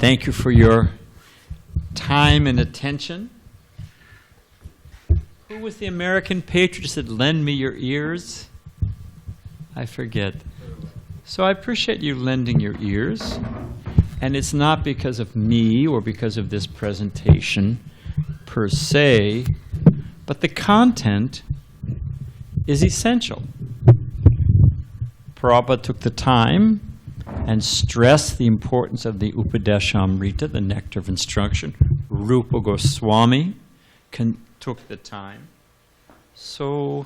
Thank you for your time and attention. Who was the American patriot who said, "Lend me your ears"? I forget. So I appreciate you lending your ears. And it's not because of me or because of this presentation per se, but the content is essential. Prabhupada took the time and stressed the importance of the Upadeshamrita, the nectar of instruction. Rupa Goswami took the time. So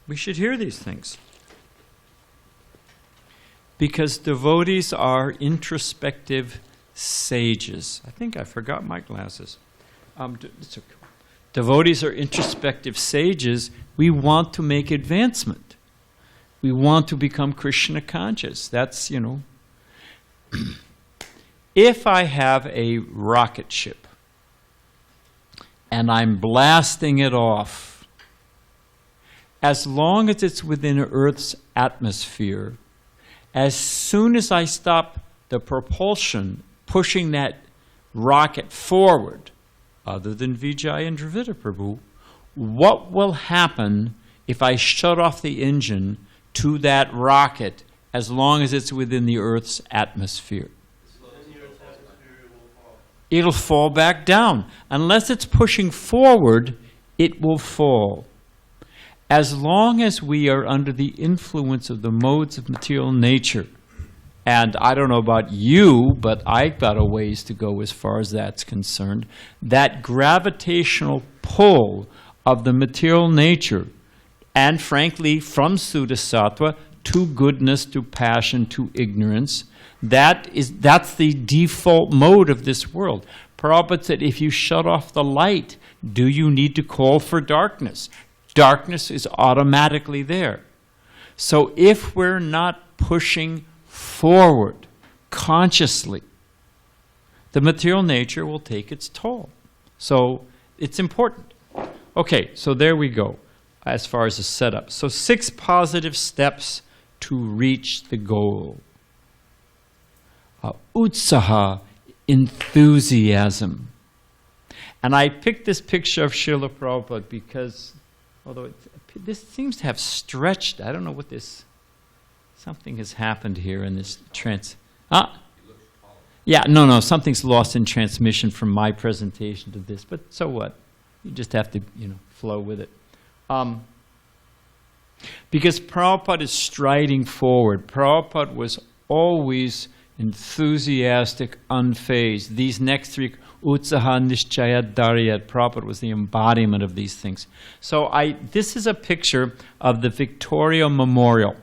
we should hear these things. Because devotees are introspective sages. I think I forgot my glasses. It's okay. Devotees are introspective sages. We want to make advancement. We want to become Krishna conscious. That's, if I have a rocket ship and I'm blasting it off, as long as it's within Earth's atmosphere, as soon as I stop the propulsion, pushing that rocket forward, other than Vijay and Dravida Prabhu, what will happen if I shut off the engine to that rocket as long as it's within the Earth's atmosphere? It'll fall back down. Unless it's pushing forward, it will fall. As long as we are under the influence of the modes of material nature, and I don't know about you, but I've got a ways to go as far as that's concerned, that gravitational pull of the material nature, and frankly, from Suddha-sattva to goodness, to passion, to ignorance, that's the default mode of this world. Prabhupada said, if you shut off the light, do you need to call for darkness? Darkness is automatically there. So if we're not pushing forward consciously, the material nature will take its toll. So it's important. Okay, so there we go as far as the setup. So 6 positive steps to reach the goal. Utsaha, enthusiasm. And I picked this picture of Srila Prabhupada because, although this seems to have stretched, I don't know what this, something has happened here in this yeah, no, something's lost in transmission from my presentation to this, but so what? You just have to, flow with it. Because Prabhupada is striding forward. Prabhupada was always enthusiastic, unfazed. These next 3, Utsaha, Nishchaya, Daryat, Prabhupada was the embodiment of these things. So this is a picture of the Victoria Memorial.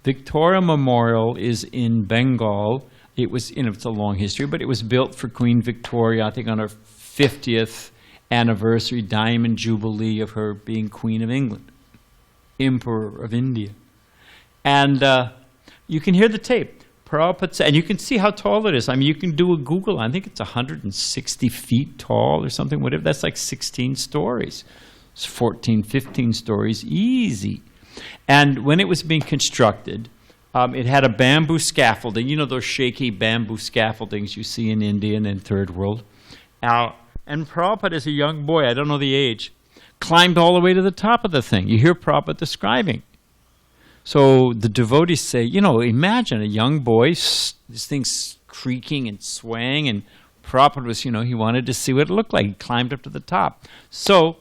Victoria Memorial is in Bengal. It was, it's a long history, but it was built for Queen Victoria, I think on her 50th anniversary, Diamond Jubilee of her being Queen of England, Emperor of India. And you can hear the tape. Prabhupada, and you can see how tall it is. I mean, you can do a Google. I think it's 160 feet tall or something, whatever. That's like 16 stories. It's 14, 15 stories, easy. And when it was being constructed, it had a bamboo scaffolding. You know those shaky bamboo scaffoldings you see in India and in Third World. And Prabhupada, as a young boy, I don't know the age, climbed all the way to the top of the thing. You hear Prabhupada describing. So the devotees say, imagine a young boy, this thing's creaking and swaying, and Prabhupada was, he wanted to see what it looked like. He climbed up to the top. So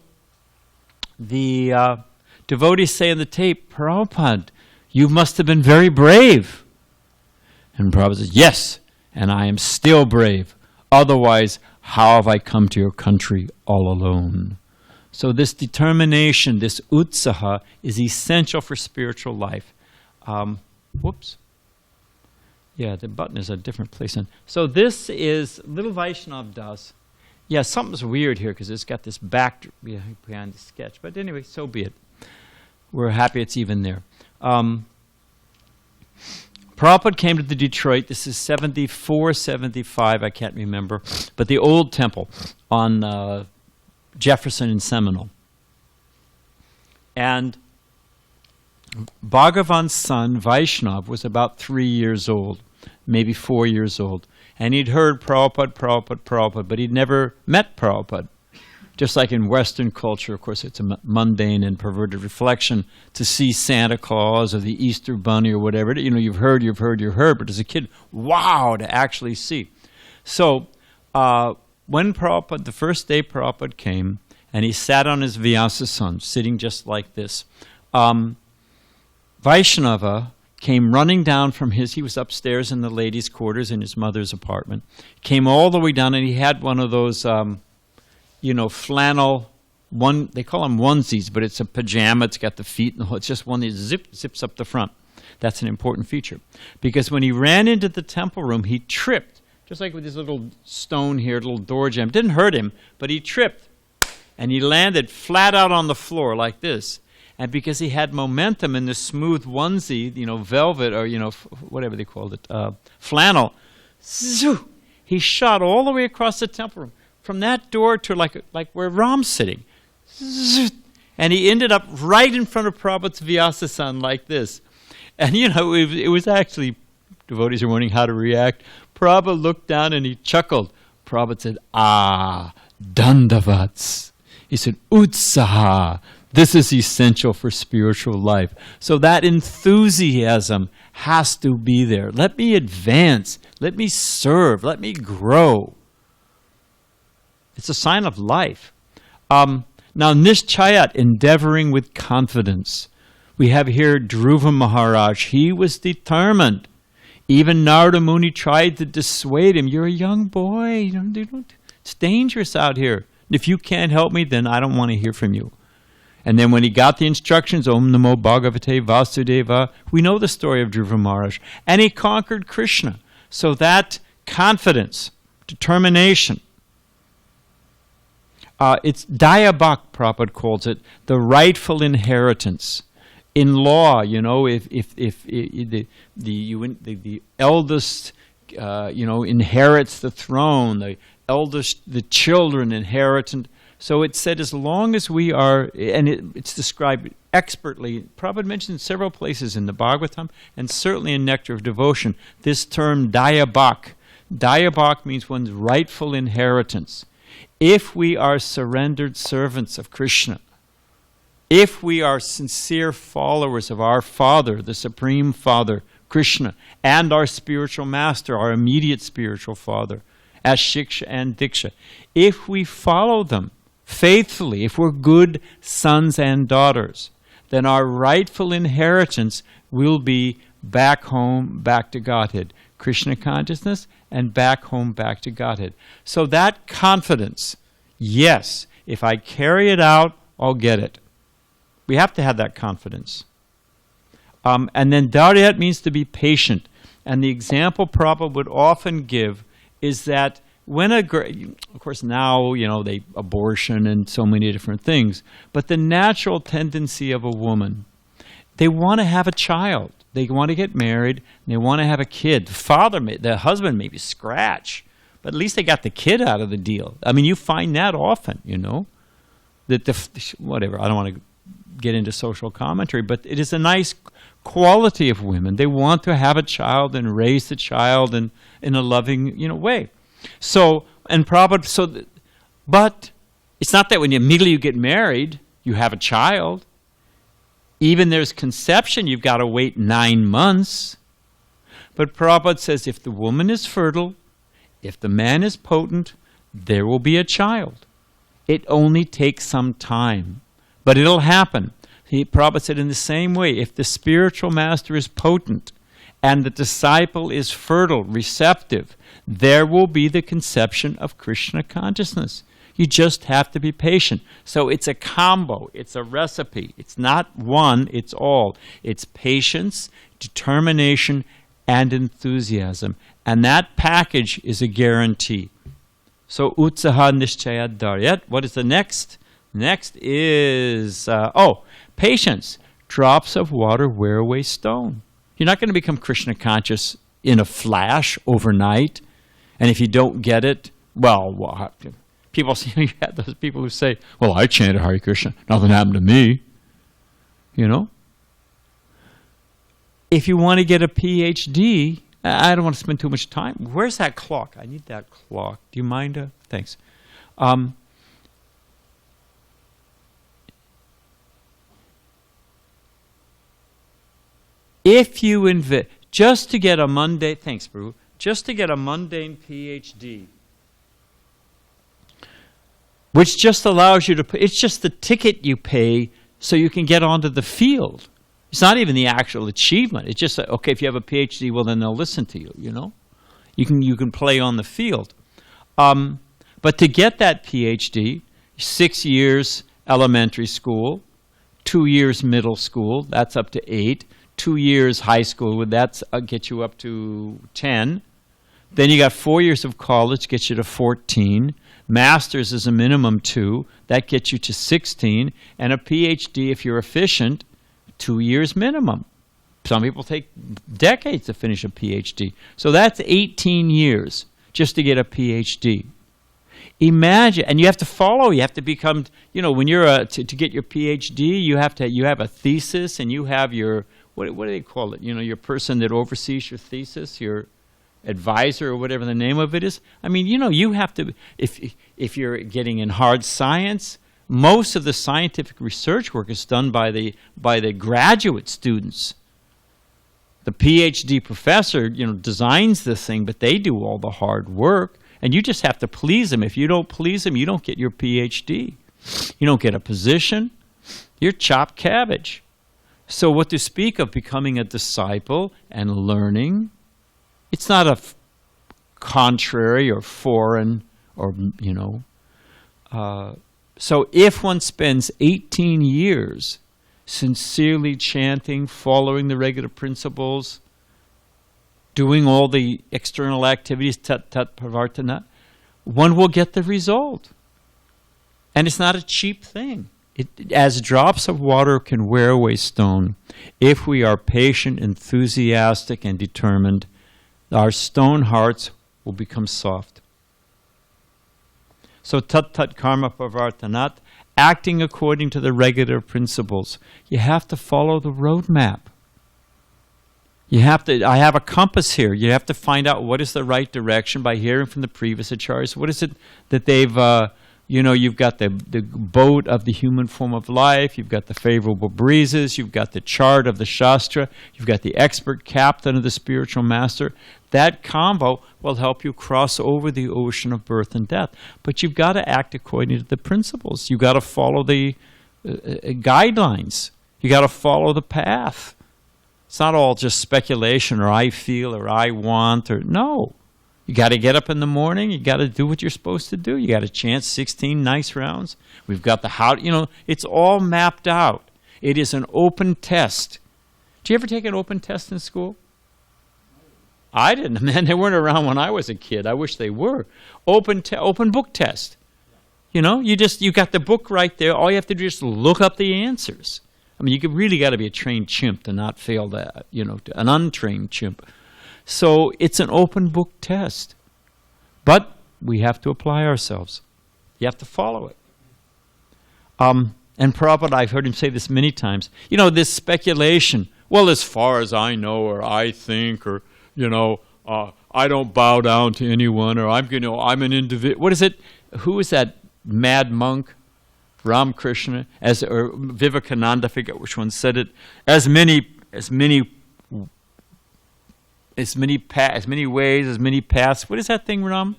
the devotees say in the tape, Prabhupada, you must have been very brave. And Prabhupada says, yes, and I am still brave. Otherwise, how have I come to your country all alone? So this determination, this utsaha, is essential for spiritual life. Whoops. Yeah, the button is a different place. So this is Little Vaishnav Das. Yeah, something's weird here because it's got this back behind the sketch. But anyway, so be it. We're happy it's even there. Prabhupada came to the Detroit. This is 74, 75, I can't remember. But the old temple on Jefferson and Seminole. And Bhagavan's son, Vaishnav, was about 3 years old. maybe 4 years old. And he'd heard Prabhupada, but he'd never met Prabhupada. Just like in Western culture, of course, it's a mundane and perverted reflection to see Santa Claus or the Easter Bunny or whatever. You know, you've heard, but as a kid, wow, to actually see. So when Prabhupada, the first day Prabhupada came, and he sat on his Vyasasana, sitting just like this, Vaishnava came running down from he was upstairs in the ladies' quarters in his mother's apartment, came all the way down, and he had one of those, flannel, they call them onesies, but it's a pajama, it's got the feet, and it's just one that zips up the front. That's an important feature. Because when he ran into the temple room, he tripped, just like with this little stone here, little door jamb. Didn't hurt him, but he tripped, and he landed flat out on the floor like this. And because he had momentum in the smooth onesie, velvet, or, whatever they called it, flannel, zoo, he shot all the way across the temple room, from that door to like where Ram's sitting. Zoo, and he ended up right in front of Prabhupada's Vyasasana like this. And, it was actually, devotees are wondering how to react. Prabhupada looked down and he chuckled. Prabhupada said, dandavats. He said, utsaha. This is essential for spiritual life. So that enthusiasm has to be there. Let me advance. Let me serve. Let me grow. It's a sign of life. Now, Nishchayat, endeavoring with confidence. We have here Dhruva Maharaj. He was determined. Even Narada Muni tried to dissuade him. You're a young boy. It's dangerous out here. If you can't help me, then I don't want to hear from you. And then when he got the instructions, Om Namo Bhagavate Vasudeva, we know the story of Dhruva Maharaj. And he conquered Krishna. So that confidence, determination, it's Dayabhak, Prabhupada calls it, the rightful inheritance. In law, if the eldest, inherits the throne, the children inherit. So it said, as long as we are, and it's described expertly, Prabhupada mentioned in several places in the Bhagavatam, and certainly in Nectar of Devotion, this term Dayabhak. Dayabhak means one's rightful inheritance. If we are surrendered servants of Krishna, if we are sincere followers of our Father, the Supreme Father, Krishna, and our spiritual master, our immediate spiritual father, as Shiksha and Diksha, if we follow them faithfully, if we're good sons and daughters, then our rightful inheritance will be back home, back to Godhead. Krishna consciousness and back home, back to Godhead. So that confidence, yes, if I carry it out, I'll get it. We have to have that confidence. And then Daryat means to be patient. And the example Prabhupada would often give is that when of course now, they abortion and so many different things, but the natural tendency of a woman, they want to have a child. They want to get married, and they want to have a kid. The husband maybe scratch, but at least they got the kid out of the deal. I mean, you find that often, that whatever, I don't want to get into social commentary, but it is a nice quality of women. They want to have a child and raise the child in a loving, way. So, and Prabhupada, but it's not that when immediately you get married, you have a child. Even there's conception, you've got to wait 9 months. But Prabhupada says if the woman is fertile, if the man is potent, there will be a child. It only takes some time, but it'll happen. Prabhupada said in the same way, if the spiritual master is potent and the disciple is fertile, receptive, there will be the conception of Krishna consciousness. You just have to be patient. So it's a combo. It's a recipe. It's not one, it's all. It's patience, determination, and enthusiasm. And that package is a guarantee. So utsaha nishchayat daryat. What is the next? Next is, patience. Drops of water wear away stone. You're not going to become Krishna conscious in a flash overnight. And if you don't get it, people see, you have those people who say, well, I chanted Hare Krishna, nothing happened to me. If you want to get a PhD, I don't want to spend too much time. Where's that clock? I need that clock. Do you mind? Thanks. If you just to get a mundane, thanks, Brew, just to get a mundane PhD, which just allows you to, it's just the ticket you pay so you can get onto the field. It's not even the actual achievement. It's just, okay, if you have a PhD, well, then they'll listen to you, you know? You can play on the field. But to get that PhD, 6 years elementary school, 2 years middle school, that's up to 8. 2 years high school, that's get you up to 10. Then you got 4 years of college, gets you to 14. Master's is a minimum 2, that gets you to 16. And a PhD, if you're efficient, 2 years minimum. Some people take decades to finish a PhD. So that's 18 years just to get a PhD. Imagine, and you have to follow. You have to become, you know, when you're to get your PhD, you have a thesis, and you have your what do they call it? You know, your person that oversees your thesis, your advisor or whatever the name of it is. I mean, you know, you have to. If you're getting in hard science, most of the scientific research work is done by the graduate students. The PhD professor, you know, designs this thing, but they do all the hard work. And you just have to please them. If you don't please them, you don't get your PhD. You don't get a position. You're chopped cabbage. So what to speak of becoming a disciple and learning, it's not a contrary or foreign or, you know. So if one spends 18 years sincerely chanting, following the regular principles, doing all the external activities, tat pravartana, one will get the result. And it's not a cheap thing. As drops of water can wear away stone, if we are patient, enthusiastic, and determined, our stone hearts will become soft. So tat karma pravartanat, acting according to the regular principles. You have to follow the roadmap. You have to, I have a compass here. You have to find out what is the right direction by hearing from the previous acharyas. What is it that they've, you know, you've got the boat of the human form of life, you've got the favorable breezes, you've got the chart of the Shastra, you've got the expert captain of the spiritual master. That combo will help you cross over the ocean of birth and death. But you've got to act according to the principles. You've got to follow the guidelines. You've got to follow the path. It's not all just speculation or I feel or I want or no. You got to get up in the morning. You got to do what you're supposed to do. You got to chant 16 nice rounds. We've got the how, you know, it's all mapped out. It is an open test. Did you ever take an open test in school? I didn't, man. They weren't around when I was a kid. I wish they were. Open book test. You know, you got the book right there. All you have to do is look up the answers. I mean, you really got to be a trained chimp to not fail that, you know, an untrained chimp. So it's an open book test. But we have to apply ourselves. You have to follow it. And Prabhupada, I've heard him say this many times, you know, this speculation, well, as far as I know, or I think, or, you know, I don't bow down to anyone, or I'm an individual. What is it? Who is that mad monk? Ramakrishna, or Vivekananda, I forget which one said it. As many ways, as many paths. What is that thing, Ram?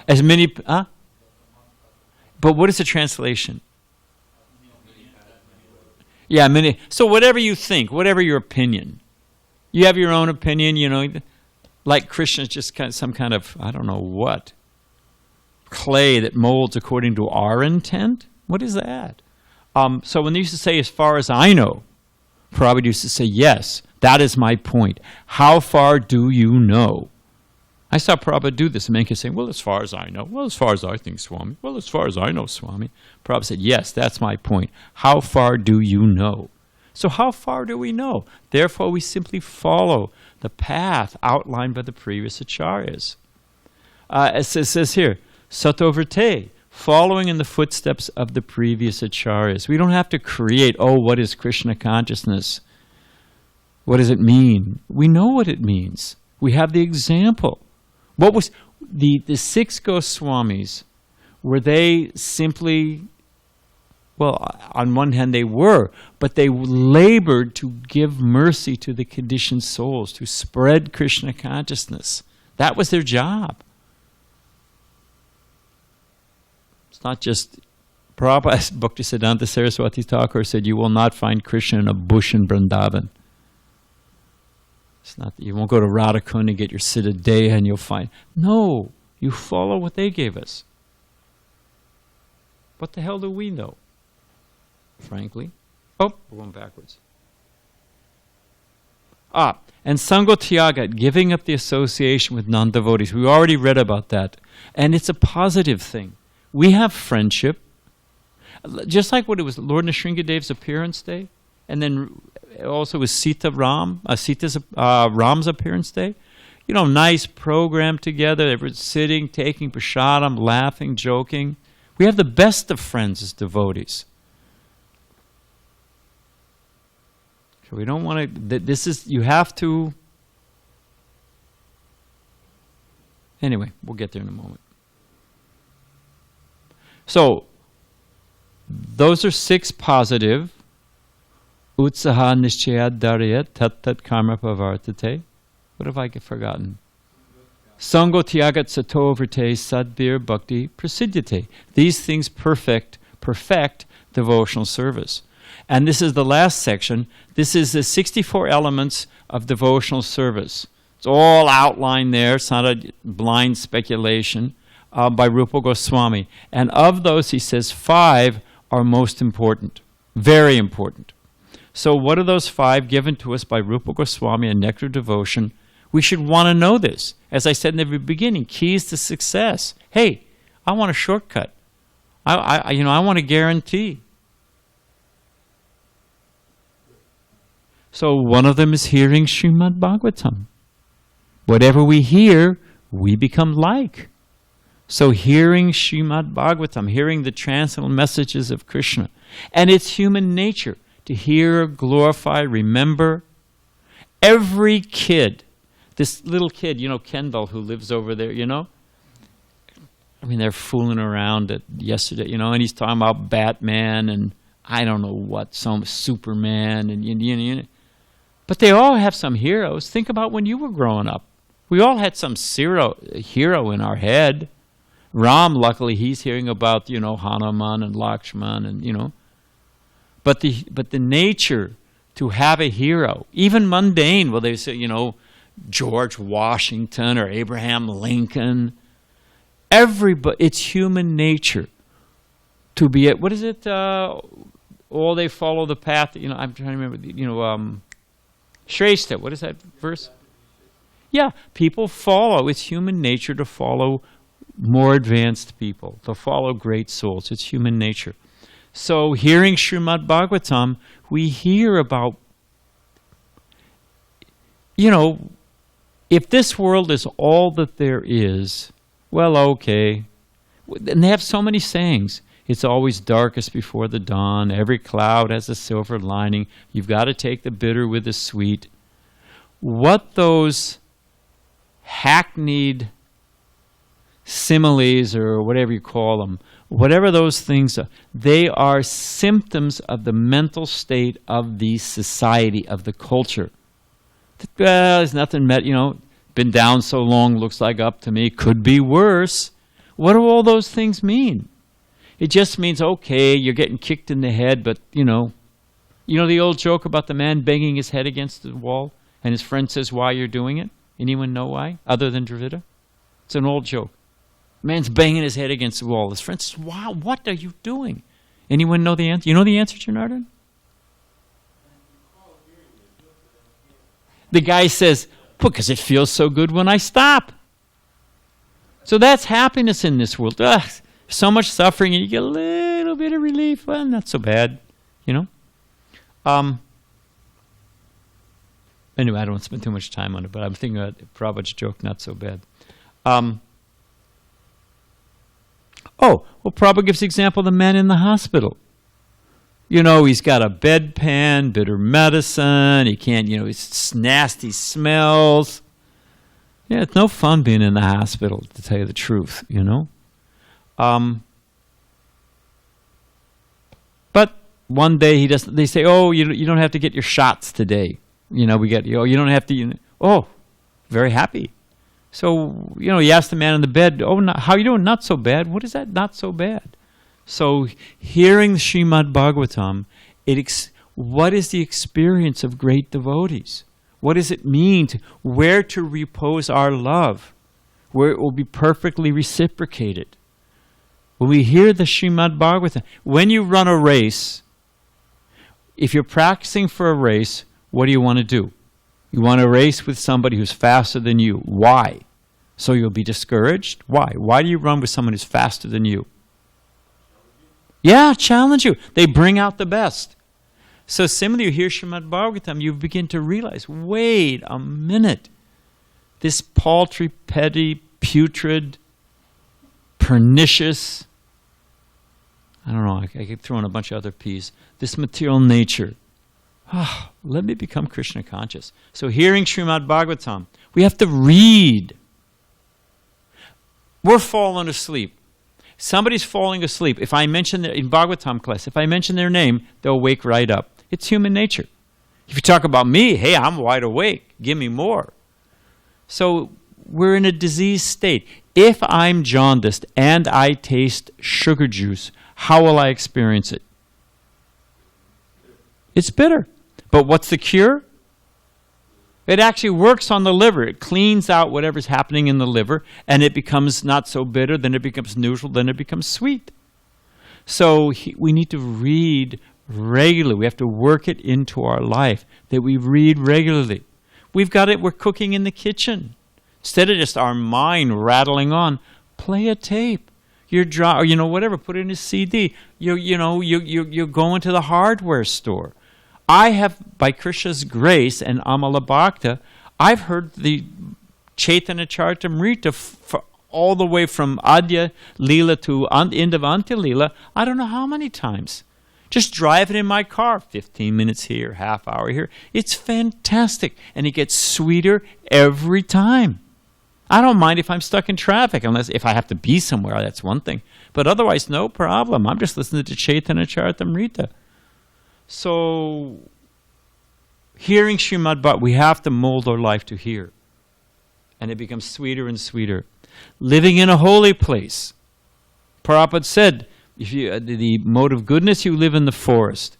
As many, huh? But what is the translation? Yeah, many. So whatever you think, whatever your opinion, you have your own opinion. You know, like Krishna's just some kind of I don't know what clay that molds according to our intent. What is that? So when they used to say, as far as I know, Prabhupada used to say, yes, that is my point. How far do you know? I saw Prabhupada do this. And men can say, well, as far as I know. Well, as far as I think, Swami. Well, as far as I know, Swami. Prabhupada said, yes, that's my point. How far do you know? So how far do we know? Therefore, we simply follow the path outlined by the previous acharyas. It says here, satovritte, following in the footsteps of the previous acharyas. We don't have to create, what is Krishna consciousness? What does it mean? We know what it means. We have the example. What was the six Goswamis? Were they simply, well, on one hand they were, but they labored to give mercy to the conditioned souls, to spread Krishna consciousness. That was their job. It's not just, Prabhupada, Bhaktisiddhanta Saraswati Thakur said, you will not find Krishna in a bush in Vrindavan. It's not, you won't go to Radhakund and get your Siddha Deha and you'll find. No, you follow what they gave us. What the hell do we know, frankly? Oh, we're going backwards. And Sango Tyaga, giving up the association with non-devotees. We already read about that. And it's a positive thing. We have friendship. Just like what it was, Lord Nrsingadev's appearance day, and then also was Sita's Ram's appearance day. You know, nice program together. Everyone's sitting, taking prasadam, laughing, joking. We have the best of friends as devotees. So we don't want to, this is, you have to, anyway, we'll get there in a moment. So, those are six positive. Utsaha nishchayad daryat tat tat karma pavartate. What have I forgotten? Sango tyagat sato vrte sadbir bhakti prasiddhite. These things perfect devotional service. And this is the last section. This is the 64 elements of devotional service. It's all outlined there. It's not a blind speculation by Rupa Goswami. And of those, he says, 5 are most important. Very important. So what are those 5 given to us by Rupa Goswami and Nectar Devotion? We should want to know this. As I said in the very beginning, keys to success. Hey, I want a shortcut. I want a guarantee. So one of them is hearing Srimad Bhagavatam. Whatever we hear, we become like. So hearing Srimad Bhagavatam, hearing the transcendental messages of Krishna. And it's human nature to hear, glorify, remember. Every kid, this little kid, Kendall, who lives over there, I mean, they're fooling around yesterday, and he's talking about Batman and I don't know what, some Superman and but they all have some heroes. Think about when you were growing up. We all had some hero in our head. Ram, luckily, he's hearing about, Hanuman and Lakshman and, But the nature to have a hero, even mundane, well, they say, George Washington or Abraham Lincoln. Everybody, it's human nature to be what is it? All they follow the path. I'm trying to remember. Shrestha. What is that verse? Yeah, people follow. It's human nature to follow more advanced people, to follow great souls. It's human nature. So hearing Srimad Bhagavatam, we hear about, if this world is all that there is, well, okay. And they have so many sayings. It's always darkest before the dawn. Every cloud has a silver lining. You've got to take the bitter with the sweet. What those hackneyed similes or whatever you call them, whatever those things are, they are symptoms of the mental state of the society, of the culture. Well, there's nothing, been down so long, looks like up to me, could be worse. What do all those things mean? It just means, okay, you're getting kicked in the head, but, the old joke about the man banging his head against the wall, and his friend says, why you're doing it? Anyone know why, other than Dravida? It's an old joke. Man's banging his head against the wall. His friend says, wow, what are you doing? Anyone know the answer? You know the answer, Janardhan? The guy says, because it feels so good when I stop. So that's happiness in this world. So much suffering and you get a little bit of relief. Well, not so bad, Anyway, I don't want to spend too much time on it, but I'm thinking about Prabhupada's joke, not so bad. Prabhupada gives the example of the man in the hospital. He's got a bedpan, bitter medicine, he can't, it's nasty smells. Yeah, it's no fun being in the hospital, to tell you the truth, you know. But one day he doesn't. They say, "Oh, you don't have to get your shots today." You know, you don't have to. Oh, very happy. So he asked the man in the bed, "Oh, how you doing? Not so bad." What is that? Not so bad. So hearing the Srimad Bhagavatam, what is the experience of great devotees? What does it mean? Where to repose our love? Where it will be perfectly reciprocated. When we hear the Srimad Bhagavatam, when you run a race, if you're practicing for a race, what do you want to do? You want to race with somebody who's faster than you. Why? So you'll be discouraged? Why? Why do you run with someone who's faster than you? Yeah, challenge you. They bring out the best. So similarly, you hear Srimad Bhagavatam, you begin to realize, wait a minute. This paltry, petty, putrid, pernicious, I don't know, I could throw in a bunch of other P's. This material nature. Let me become Krishna conscious. So hearing Srimad Bhagavatam, we have to read. We're falling asleep. Somebody's falling asleep. If I mention in Bhagavatam class, if I mention their name, they'll wake right up. It's human nature. If you talk about me, hey, I'm wide awake. Give me more. So we're in a diseased state. If I'm jaundiced and I taste sugar juice, how will I experience it? It's bitter. But what's the cure? It actually works on the liver. It cleans out whatever's happening in the liver, and it becomes not so bitter, then it becomes neutral, then it becomes sweet. So we need to read regularly. We have to work it into our life, that we read regularly. We've got it, we're cooking in the kitchen. Instead of just our mind rattling on, play a tape. Or whatever, put it in a CD. You're going to the hardware store. I have, by Krishna's grace and Amala Bhakta, I've heard the Chaitanya Charitamrita all the way from Adya Leela to end of Anta Leela, I don't know how many times. Just drive it in my car, 15 minutes here, half hour here. It's fantastic, and it gets sweeter every time. I don't mind if I'm stuck in traffic, unless if I have to be somewhere, that's one thing. But otherwise, no problem. I'm just listening to Chaitanya Charitamrita. So, hearing Srimad Bhagavatam, we have to mold our life to hear. And it becomes sweeter and sweeter. Living in a holy place. Prabhupada said, if the mode of goodness, you live in the forest.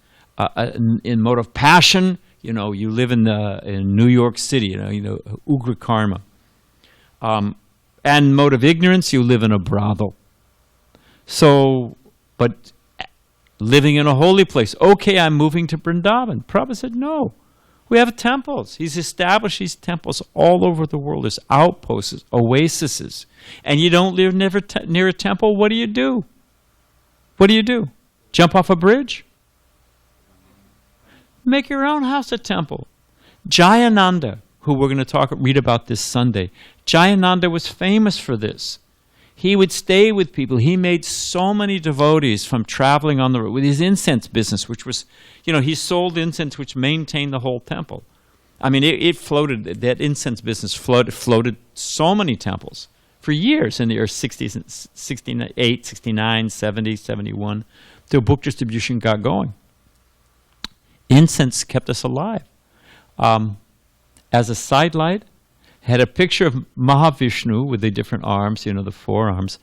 In mode of passion, you live in New York City, Ugra Karma. And mode of ignorance, you live in a brothel. So, but living in a holy place. Okay, I'm moving to Vrindavan. Prabhupada said, no. We have temples. He's established these temples all over the world as outposts, oases. And you don't live near a temple, what do you do? What do? Jump off a bridge? Make your own house a temple. Jayananda, who we're going to read about this Sunday, Jayananda was famous for this. He would stay with people. He made so many devotees from traveling on the road with his incense business, which was, he sold incense which maintained the whole temple. I mean, it floated, that incense business floated so many temples for years in the year 60s, 68, 69, 70, 71, till book distribution got going. Incense kept us alive. As a sidelight, had a picture of Mahavishnu with the different arms, the 4 arms,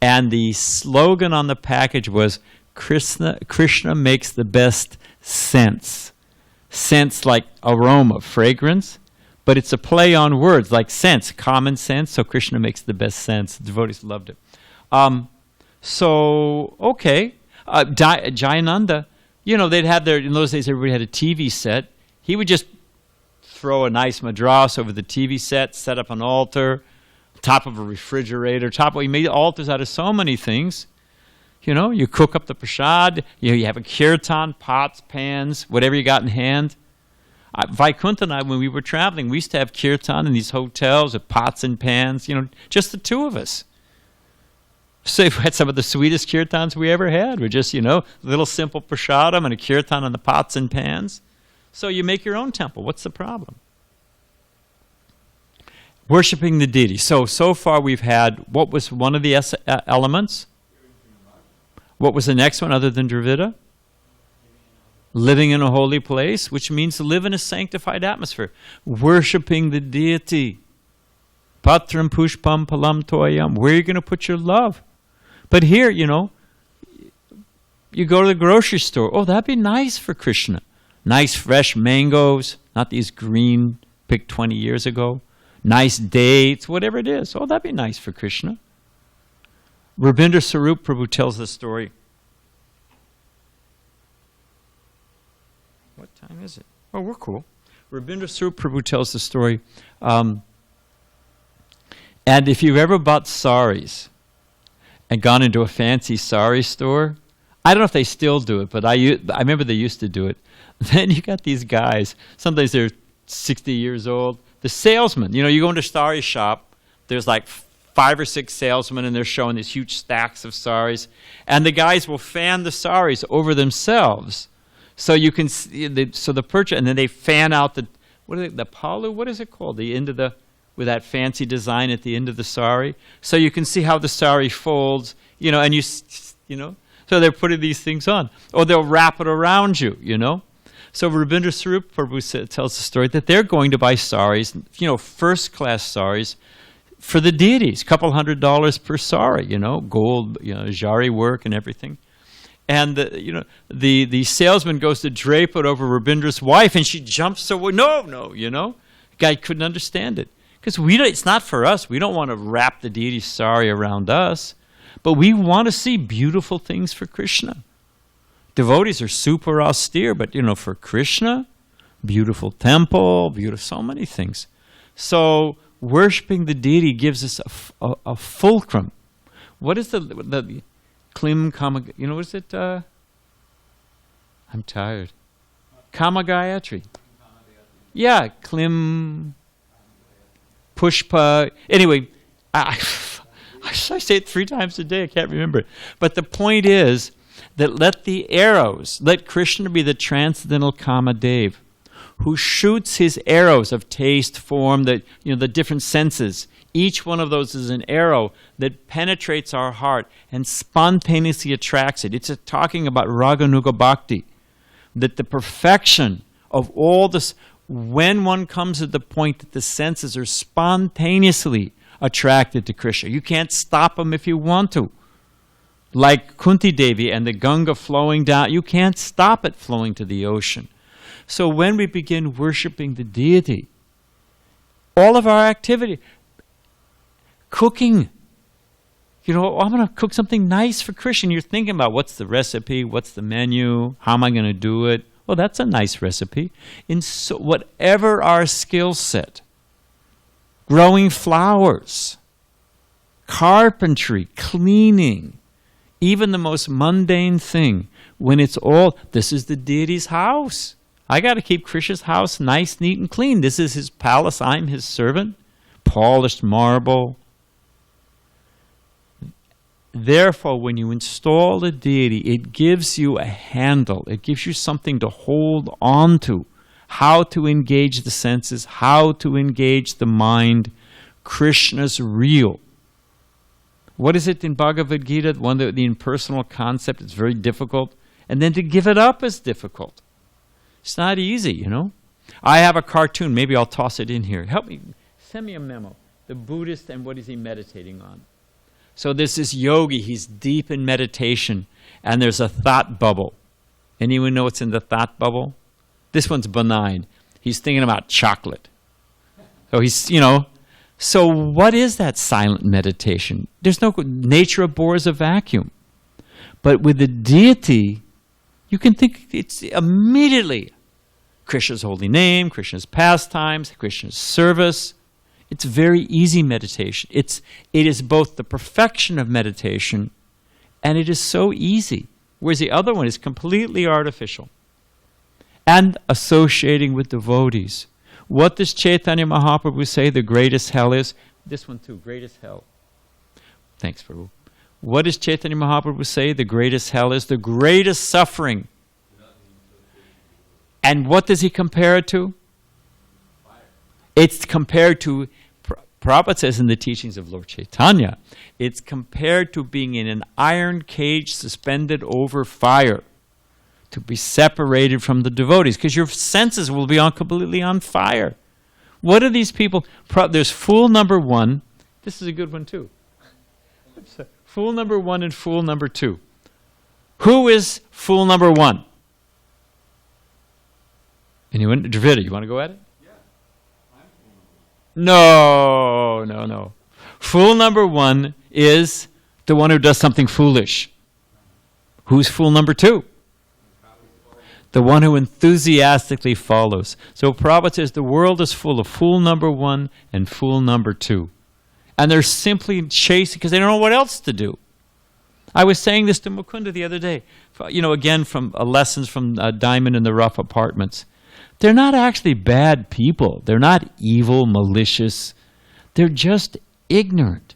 and the slogan on the package was, Krishna makes the best sense. Sense like aroma, fragrance, but it's a play on words like sense, common sense, so Krishna makes the best sense. The devotees loved it. Jayananda, they'd have in those days everybody had a TV set. He would just throw a nice madras over the TV set up an altar, top of a refrigerator, he made altars out of so many things. You cook up the prasad, you have a kirtan, pots, pans, whatever you got in hand. Vaikuntha and I, when we were traveling, we used to have kirtan in these hotels with pots and pans, just the two of us. So we had some of the sweetest kirtans we ever had. We're just, little simple prasadam and a kirtan on the pots and pans. So you make your own temple. What's the problem? Worshipping the deity. So far we've had, what was one of the elements? What was the next one other than Dravida? Living in a holy place, which means to live in a sanctified atmosphere. Worshipping the deity. Patram pushpam palam toyam. Where are you going to put your love? But here, you know, you go to the grocery store. Oh, that'd be nice for Krishna. Nice fresh mangoes, not these green picked 20 years ago. Nice dates, whatever it is. Oh, that'd be nice for Krishna. Rabindra Sarup Prabhu tells the story. What time is it? Oh, we're cool. Rabindra Sarup Prabhu tells the story. And if you've ever bought saris and gone into a fancy sari store, I don't know if they still do it, but I remember they used to do it. Then you got these guys, sometimes they're 60 years old. The salesman, you know, you go into a sari shop, there's like 5 or 6 salesmen, and they're showing these huge stacks of saris. And the guys will fan the saris over themselves. So you can see, so the purchase, and then they fan out the palu, what is it called? The end of the, with that fancy design at the end of the sari. So you can see how the sari folds, you know, and you know, so they're putting these things on. Or they'll wrap it around you, you know. So Rabindra Sarup Prabhu tells the story that they're going to buy saris, you know, first-class saris for the deities, $200 per sari, you know, gold, you know, jari work and everything. And you know, the salesman goes to drape it over Rabindra's wife, and she jumps away. No, you know, the guy couldn't understand it because it's not for us. We don't want to wrap the deity's sari around us, but we want to see beautiful things for Krishna. Devotees are super austere, but you know, for Krishna, beautiful temple, beautiful, so many things. So worshipping the deity gives us a fulcrum. What is the Klim Kama? You know, what is it? I'm tired. Kama Gayatri. Yeah, Klim Pushpa. Anyway, I say it 3 times a day. I can't remember it. But the point is that let Krishna be the transcendental Kamadev, who shoots his arrows of taste, form, the different senses. Each one of those is an arrow that penetrates our heart and spontaneously attracts it. It's talking about Raganuga Bhakti, that the perfection of all this, when one comes to the point that the senses are spontaneously attracted to Krishna. You can't stop them if you want to. Like Kunti Devi and the Ganga flowing down, you can't stop it flowing to the ocean. So when we begin worshipping the deity, all of our activity, cooking, you know, I'm going to cook something nice for Krishna. You're thinking about what's the recipe, what's the menu, how am I going to do it? Well, that's a nice recipe. In whatever our skill set, growing flowers, carpentry, cleaning, even the most mundane thing, when it's all, this is the deity's house. I got to keep Krishna's house nice, neat, and clean. This is his palace. I'm his servant. Polished marble. Therefore, when you install a deity, it gives you a handle. It gives you something to hold on to. How to engage the senses, how to engage the mind. Krishna's real. What is it in Bhagavad Gita? One of the impersonal concept is very difficult. And then to give it up is difficult. It's not easy, you know. I have a cartoon. Maybe I'll toss it in here. Help me. Send me a memo. The Buddhist and what is he meditating on? So there's this yogi. He's deep in meditation. And there's a thought bubble. Anyone know what's in the thought bubble? This one's benign. He's thinking about chocolate. So he's, you know. So what is that silent meditation? There's no, nature abhors a vacuum. But with the deity, you can think it's immediately Krishna's holy name, Krishna's pastimes, Krishna's service. It's very easy meditation. It is both the perfection of meditation and it is so easy. Whereas the other one is completely artificial. And associating with devotees. What does Chaitanya Mahaprabhu say the greatest hell is? This one too, greatest hell. Thanks, Prabhu. What does Chaitanya Mahaprabhu say the greatest hell is? The greatest suffering. And what does he compare it to? Fire. It's compared to Prabhupada says in the teachings of Lord Chaitanya, it's compared to being in an iron cage suspended over fire, to be separated from the devotees, because your senses will be completely on fire. What are these people? There's fool number one. This is a good one too. Fool number one and fool number two. Who is fool number one? Anyone? Dravida, you want to go at it? Yeah. I'm fool number one. No. Fool number one is the one who does something foolish. Who's fool number two? The one who enthusiastically follows. So Prabhupada says the world is full of fool number one and fool number two. And they're simply chasing because they don't know what else to do. I was saying this to Mukunda the other day, again from lessons from Diamond in the Rough Apartments. They're not actually bad people. They're not evil, malicious. They're just ignorant.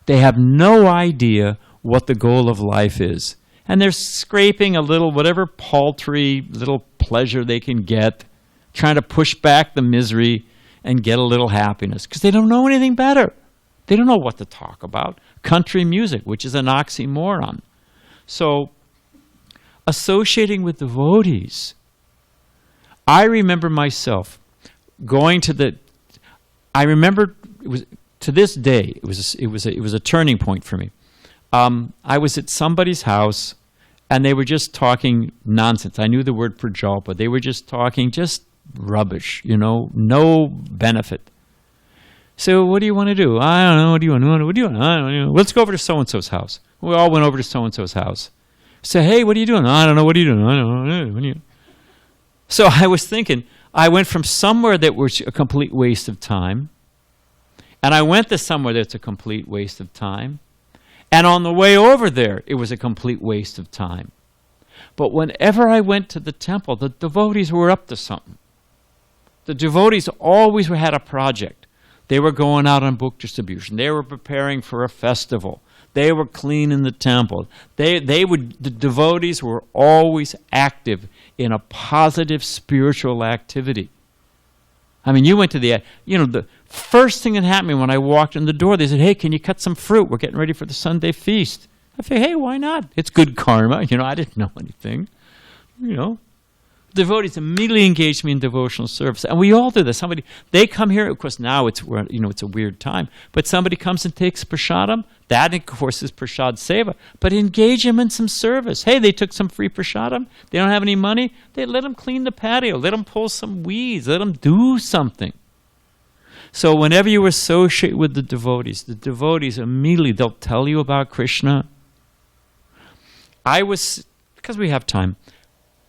They have no idea what the goal of life is. And they're scraping a little, whatever paltry little pleasure they can get, trying to push back the misery and get a little happiness, because they don't know anything better. They don't know what to talk about. Country music, which is an oxymoron. So, associating with devotees, I remember myself going to I remember it was to this day. It was a turning point for me. I was at somebody's house, and they were just talking nonsense. I knew the word prajalpa. They were just talking just rubbish, no benefit. So what do you want to do? I don't know. What do you want? What do you want? I don't know. Let's go over to so-and-so's house. We all went over to so-and-so's house. Say, hey, what are you doing? I don't know. What are you doing? I don't know. What are you? So I was thinking, I went from somewhere that was a complete waste of time, and I went to somewhere that's a complete waste of time, and on the way over there, it was a complete waste of time. But whenever I went to the temple, the devotees were up to something. The devotees always had a project. They were going out on book distribution. They were preparing for a festival. They were cleaning the temple. The devotees were always active in a positive spiritual activity. I mean, you went to the first thing that happened when I walked in the door, they said, hey, can you cut some fruit? We're getting ready for the Sunday feast. I say, hey, why not? It's good karma. I didn't know anything. Devotees immediately engaged me in devotional service. And we all do this. They come here, of course now it's a weird time, but somebody comes and takes prasadam, that of course is prasad seva, but engage them in some service. Hey, they took some free prasadam, they don't have any money, they let them clean the patio, let them pull some weeds, let them do something. So whenever you associate with the devotees immediately, they'll tell you about Krishna. Because we have time,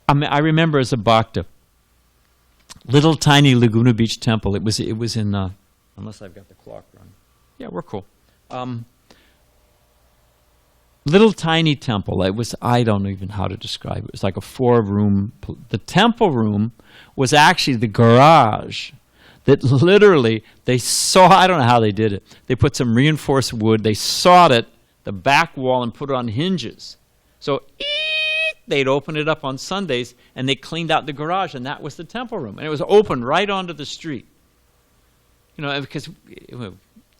I remember as a bhakta, little tiny Laguna Beach temple. It was in, unless I've got the clock running. Yeah, we're cool. Little tiny temple. I don't know even how to describe it. It was like a 4-room. The temple room was actually the garage that literally they saw. I don't know how they did it. They put some reinforced wood. They sawed it, the back wall, and put it on hinges. So they'd open it up on Sundays, and they cleaned out the garage, and that was the temple room. And it was open right onto the street. Because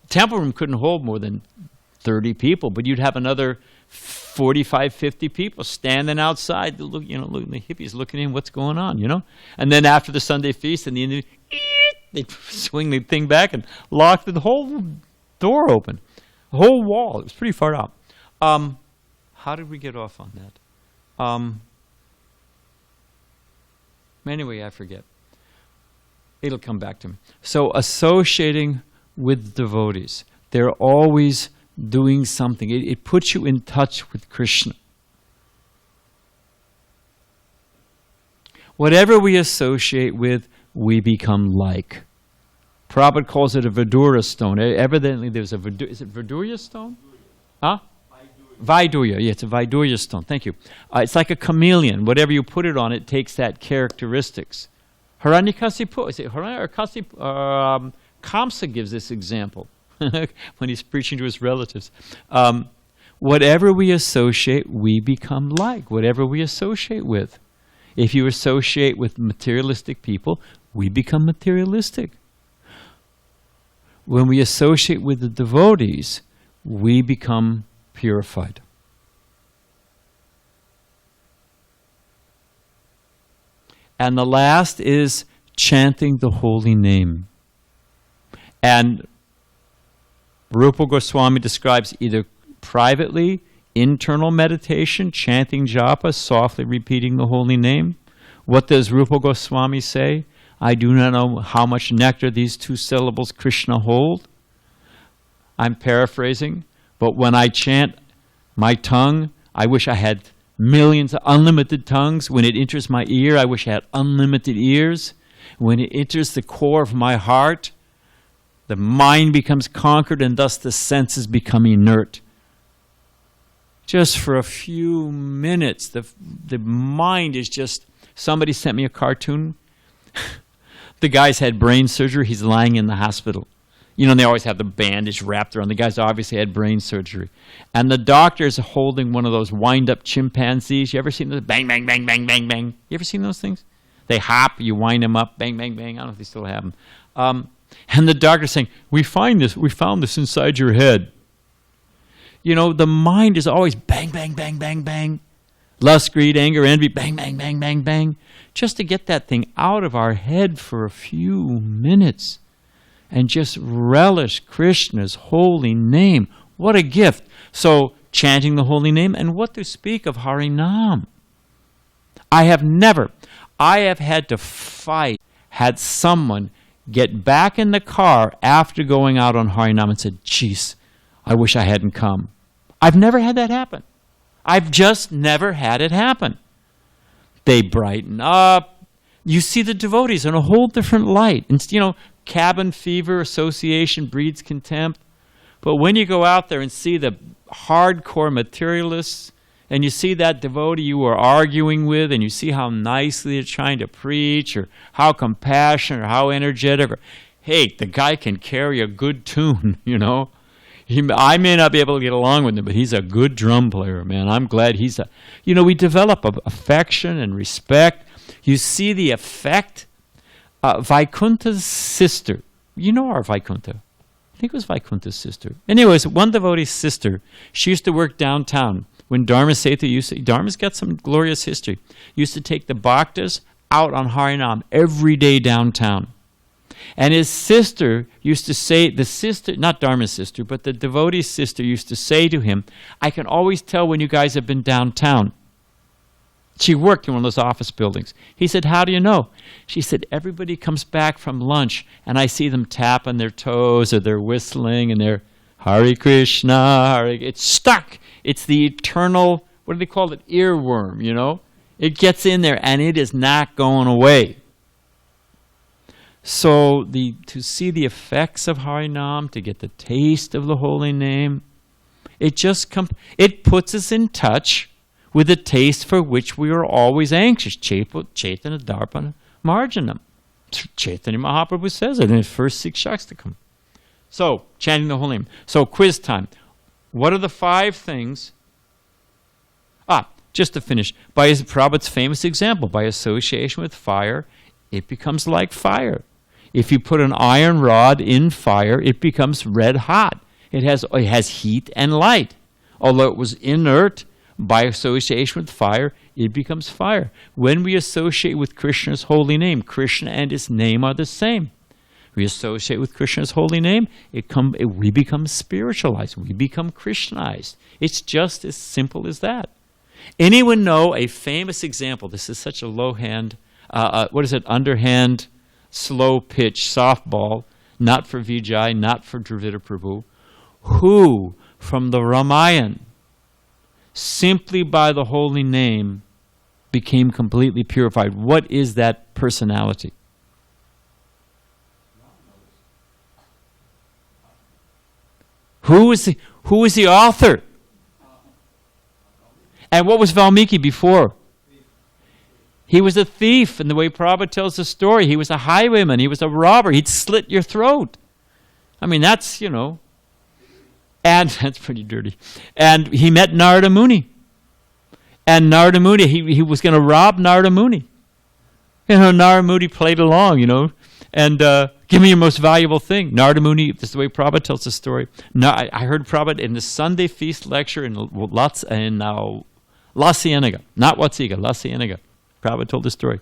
temple room couldn't hold more than 30 people, but you'd have another 45, 50 people standing outside, the hippies looking in, what's going on, And then after the Sunday feast, and they'd swing the thing back and lock the whole door open, the whole wall. It was pretty far out. How did we get off on that? Anyway, I forget. It'll come back to me. So associating with devotees, they're always doing something. It puts you in touch with Krishna. Whatever we associate with, we become like. Prabhupada calls it a Vidura stone. Evidently there's is it Vidura stone? Huh? Vaidurya, yeah, it's a Vaidurya stone. Thank you. It's like a chameleon. Whatever you put it on, it takes that characteristics. Hiranyakasipu, is it Hiranyakasipu? Kamsa gives this example when he's preaching to his relatives. Whatever we associate, we become like. Whatever we associate with. If you associate with materialistic people, we become materialistic. when we associate with the devotees, we become purified. And the last is chanting the holy name. And Rupa Goswami describes either privately, internal meditation, chanting japa, softly repeating the holy name. What does Rupa Goswami say? I do not know how much nectar these two syllables Krishna hold. I'm paraphrasing, but when I chant my tongue, I wish I had millions of unlimited tongues. When it enters my ear, I wish I had unlimited ears. When it enters the core of my heart, the mind becomes conquered and thus the senses become inert. Just for a few minutes, the mind is just... Somebody sent me a cartoon. The guy's had brain surgery. He's lying in the hospital. You know, they always have the bandage wrapped around. The guy's obviously had brain surgery. And the doctor's holding one of those wind-up chimpanzees. You ever seen those? Bang, bang, bang, bang, bang, bang. You ever seen those things? They hop, you wind them up, bang, bang, bang. I don't know if they still have them. And the doctor's saying, we found this inside your head. You know, the mind is always bang, bang, bang, bang, bang. Lust, greed, anger, envy, bang, bang, bang, bang, bang. Just to get that thing out of our head for a few minutes and just relish Krishna's holy name. What a gift. So, chanting the holy name, and what to speak of Harinam. I have had to fight, had someone get back in the car after going out on Harinam and said, geez, I wish I hadn't come. I've never had that happen. I've just never had it happen. They brighten up. You see the devotees in a whole different light. And, you know, cabin fever association breeds contempt. But when you go out there and see the hardcore materialists, and you see that devotee you were arguing with, and you see how nicely they're trying to preach, or how compassionate, or how energetic, or, hey, the guy can carry a good tune, you know. I may not be able to get along with him, but he's a good drum player, man. I'm glad he's a... You know, we develop affection and respect. You see the effect. Vaikunta's sister. You know our Vaikunta. I think it was Vaikunta's sister. Anyways, one devotee's sister, she used to work downtown. When Dharma Sethu Dharma's got some glorious history, used to take the bhaktas out on Harinam every day downtown. And his sister used to say, the sister, not Dharma's sister, but the devotee's sister used to say to him, I can always tell when you guys have been downtown. She worked in one of those office buildings. He said, how do you know? She said, everybody comes back from lunch and I see them tapping their toes or they're whistling and they're Hare Krishna, Hare... It's stuck. It's the eternal, what do they call it? Earworm, you know? It gets in there and it is not going away. So to see the effects of Harinam, to get the taste of the holy name, it it puts us in touch with the taste for which we are always anxious. Chaitanya Darpana Marjanam. Chaitanya Mahaprabhu says it in his first 6 Shastakam. So, chanting the holy name. So, quiz time. What are the 5 things? Just to finish. By Prabhupada's famous example, by association with fire, it becomes like fire. If you put an iron rod in fire, it becomes red hot. It has heat and light. Although it was inert, by association with fire, it becomes fire. When we associate with Krishna's holy name, Krishna and his name are the same. We associate with Krishna's holy name, we become spiritualized. We become Krishnized. It's just as simple as that. Anyone know a famous example? This is such a underhand, slow pitch softball, not for Vijay, not for Dravida Prabhu, who from the Ramayana, simply by the holy name, became completely purified. What is that personality? Who is the author? And what was Valmiki before? He was a thief, and the way Prabhupada tells the story, he was a highwayman, he was a robber, he'd slit your throat. I mean, that's, and that's pretty dirty. And he met Narada Muni. And Narada Muni, he was going to rob Narada Muni. Narada Muni played along, And give me your most valuable thing. Narada Muni, this is the way Prabhupada tells the story. I heard Prabhupada in the Sunday feast lecture in La Cienega. Not Watsiga, La Cienega. Prabhupada told the story.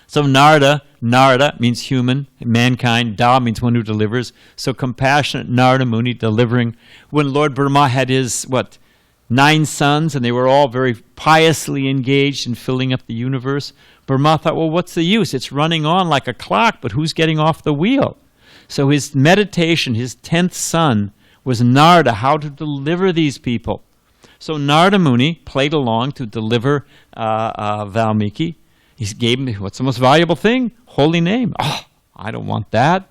So Narada means human, mankind. Da means one who delivers. So compassionate Narada Muni delivering. When Lord Brahma had his, 9 sons, and they were all very piously engaged in filling up the universe, Brahma thought, well, what's the use? It's running on like a clock, but who's getting off the wheel? So his meditation, his 10th son, was Narada, how to deliver these people. So Narada Muni played along to deliver Valmiki. He gave him, what's the most valuable thing? Holy name. Oh, I don't want that.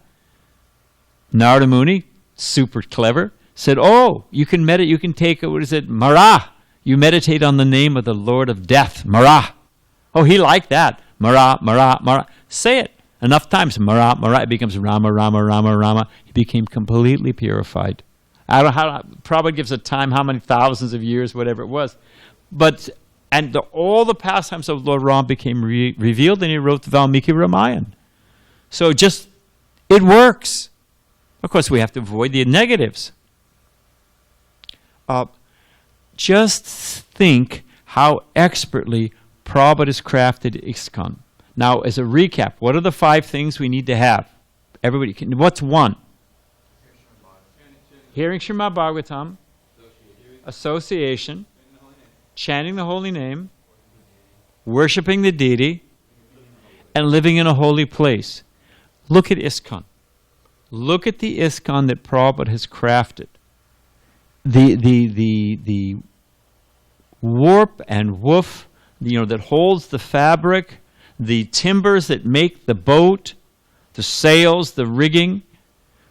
Narada Muni, super clever, said, oh, you can meditate, you can take, Mara. You meditate on the name of the Lord of Death, Mara. Oh, he liked that. Mara, Mara, Mara. Say it enough times. Mara, Mara. It becomes Rama, Rama, Rama, Rama. He became completely purified. I don't know how, Prabhupada gives a time, how many thousands of years, whatever it was. But, all the pastimes of Lord Ram became revealed, and he wrote the Valmiki Ramayana. So it works. Of course, we have to avoid the negatives. Just think how expertly Prabhupada has crafted ISKCON. Now, as a recap, what are the 5 things we need to have? Everybody, what's one? Hearing Srimad Bhagavatam, association, chanting the holy name, worshiping the deity, and living in a holy place. Look at ISKCON. Look at the ISKCON that Prabhupada has crafted. The warp and woof, that holds the fabric, the timbers that make the boat, the sails, the rigging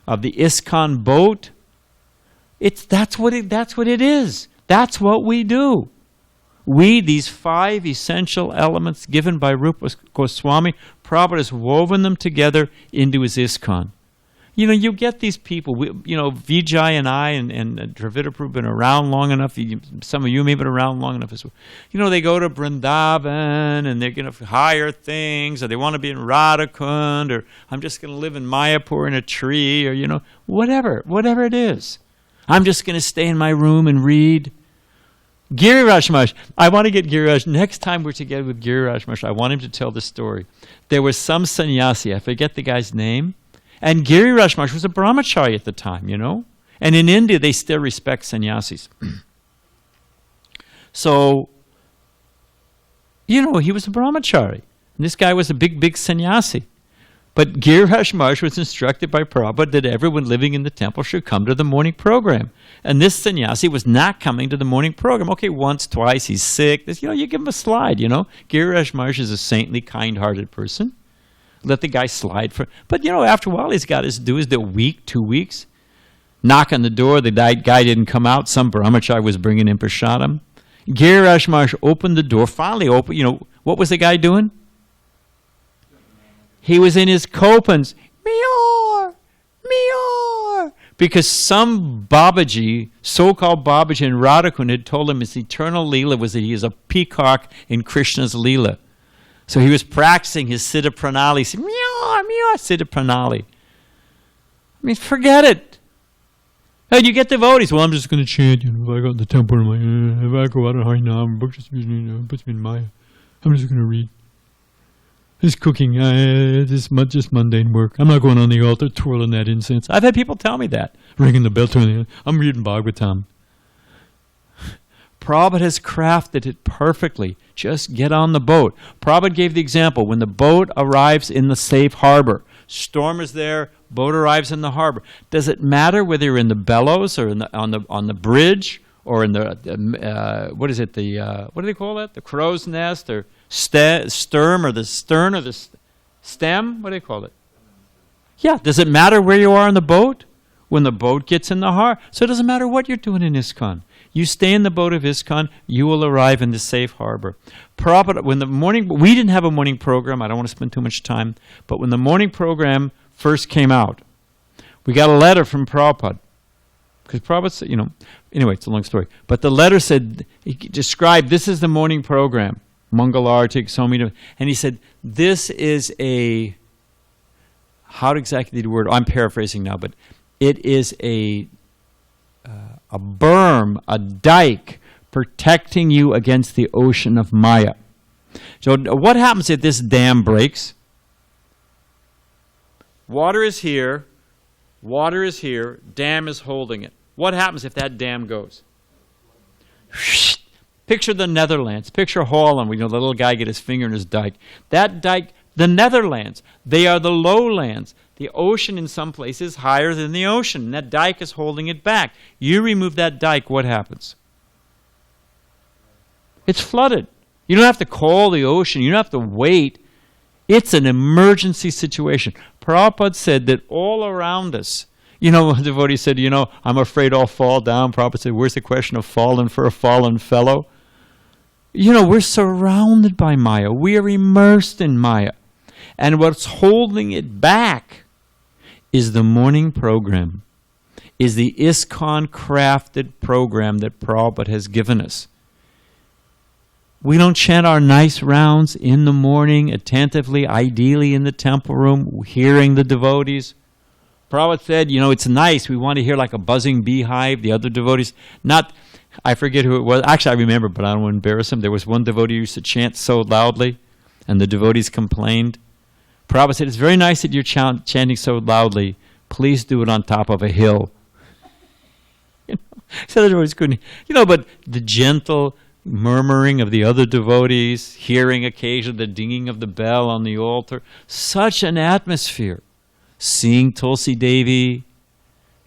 of the ISKCON boat. That's what it is. That's what we do. These 5 essential elements given by Rupa Goswami, Prabhupada has woven them together into his ISKCON. You get these people, Vijay and I and Dravida Prabhu have been around long enough. Some of you may have been around long enough as well. They go to Vrindavan and they're going to hire things, or they want to be in Radhakund, or I'm just going to live in Mayapur in a tree, or, whatever it is. I'm just going to stay in my room and read. Giriraj Maharaj, I want to get Giriraj. Next time we're together with Giriraj Maharaj, I want him to tell the story. There was some sannyasi, I forget the guy's name, and Giriraj Maharaj was a brahmachari at the time, And in India, they still respect sannyasis. So, he was a brahmachari. And this guy was a big sannyasi. But Giriraj Maharaj was instructed by Prabhupada that everyone living in the temple should come to the morning program. And this sannyasi was not coming to the morning program. Okay, once, twice, he's sick. You give him a slide, Giriraj Maharaj is a saintly, kind-hearted person. Let the guy slide But, after a while, he's got to do the week, 2 weeks. Knock on the door, the guy didn't come out. Some brahmachari was bringing in prasadam. Giriraj Maharaj opened the door, finally opened, what was the guy doing? He was in his kopans, Meor, Meor, because some Babaji, so-called Babaji in Radhakund, had told him his eternal Leela was that he is a peacock in Krishna's Leela. So he was practicing his Siddha Pranali. He said, Meor, Meor, Siddha Pranali. Forget it. Hey, you get devotees. Well, I'm just going to chant, if I go in the temple, if I go out of Harinam, puts me in Maya. I'm just going to read. This cooking, this just mundane work. I'm not going on the altar twirling that incense. I've had people tell me that. Ringing the bell, I'm reading Bhagavatam. Prabhupada has crafted it perfectly. Just get on the boat. Prabhupada gave the example. When the boat arrives in the safe harbor, storm is there, boat arrives in the harbor. Does it matter whether you're in the bellows or on the bridge or in the what is it? What do they call that? The crow's nest or stern or the stem? What do they call it? Yeah. Does it matter where you are in the boat? When the boat gets in the harbor, so it doesn't matter what you're doing in ISKCON. You stay in the boat of ISKCON, you will arrive in the safe harbor. Prabhupada, we didn't have a morning program. I don't want to spend too much time, but when the morning program first came out, we got a letter from Prabhupada. Because Prabhupada said, anyway, it's a long story. But the letter said, he described, this is the morning program, Mangalartik, Somita, and he said, this is a how exactly the word, I'm paraphrasing now, but it is a berm, a dike, protecting you against the ocean of Maya. So what happens if this dam breaks? Water is here, dam is holding it. What happens if that dam goes? Picture the Netherlands, picture Holland, where the little guy get his finger in his dike. That dike, the Netherlands, they are the lowlands. The ocean in some places is higher than the ocean, and that dike is holding it back. You remove that dike, what happens? It's flooded. You don't have to call the ocean. You don't have to wait. It's an emergency situation. Prabhupada said that all around us, one devotee said, I'm afraid I'll fall down. Prabhupada said, where's the question of falling for a fallen fellow? We're surrounded by Maya. We are immersed in Maya. And what's holding it back is the morning program, is the ISKCON crafted program that Prabhupada has given us. We don't chant our nice rounds in the morning, attentively, ideally in the temple room, hearing the devotees. Prabhupada said, it's nice. We want to hear like a buzzing beehive. The other devotees, I forget who it was. Actually, I remember, but I don't want to embarrass him. There was one devotee who used to chant so loudly, and the devotees complained. Prabhupada said, it's very nice that you're chanting so loudly. Please do it on top of a hill. So the devotees couldn't, but the gentle murmuring of the other devotees, hearing occasionally the dinging of the bell on the altar, such an atmosphere. Seeing Tulsi Devi,